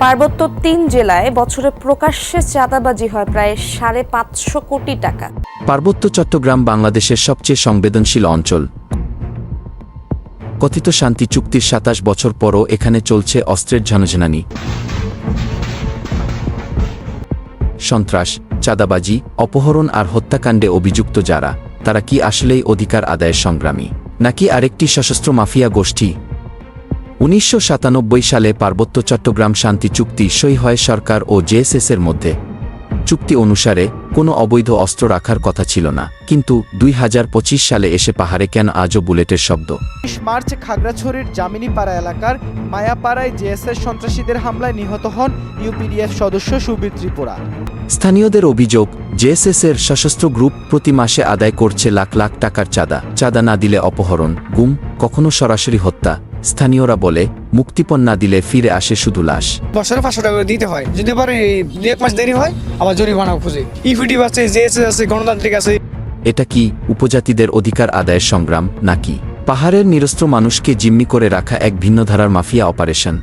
পার্বত্য ৩ জেলায় বছরে প্রকাশ্যে চাঁদাবাজি হয় প্রায় ৫৫০ কোটি টাকা। পার্বত্য চট্টগ্রাম বাংলাদেশের সবচেয়ে সংবেদনশীল অঞ্চল। কথিত শান্তি চুক্তির ২৭ বছর পরও এখানে চলছে অস্ত্রের ঝনঝনানি। সন্ত্রাস, চাঁদাবাজি, অপহরণ আর হত্যাকাণ্ডে অভিযুক্ত যারা, তারা কি আসলেই অধিকার আদায়ের সংগ্রামী, নাকি আরেকটি সশস্ত্র মাফিয়া গোষ্ঠী? ১৯৯৭ সালে পার্বত্য চট্টগ্রাম শান্তি চুক্তি সই হয় সরকার ও জেএসএস-এর মধ্যে। চুক্তি অনুসারে কোনো অবৈধ অস্ত্র রাখার কথা ছিল না, কিন্তু ২০২৫ সালে এসে পাহাড়ে কেন আজও বুলেটের শব্দ? ২০ মার্চ খাগড়াছড়ির জামিনীপাড়া এলাকার মায়াপাড়ায় জেএসএস সন্ত্রাসীদের হামলায় নিহত হন ইউপিডিএফ সদস্য সুবীর ত্রিপুরা। স্থানীয়দের অভিযোগ, জেএসএস-এর সশস্ত্র গ্রুপ প্রতি মাসে আদায় করছে লাখ লাখ টাকার চাঁদা না দিলে অপহরণ, গুম, কখনো সরাসরি হত্যা। স্থানীয়রা বলে, মুক্তিপণ না দিলে ফিরে আসে শুধু লাশ। বছরে ৫০০ টাকা করে দিতে হয়, যদি পারে ১ মাস দেরি হয় আবার জরিমানা খুঁজে। ইপিডিএফ আছে, জেএসএস আছে, গণতান্ত্রিক আছে। এটা কি উপজাতিদের অধিকার আদায়ের সংগ্রাম, নাকি পাহাড়ের নিরস্ত্র মানুষকে জিম্মি করে রাখা এক ভিন্ন ধারার মাফিয়া অপারেশন?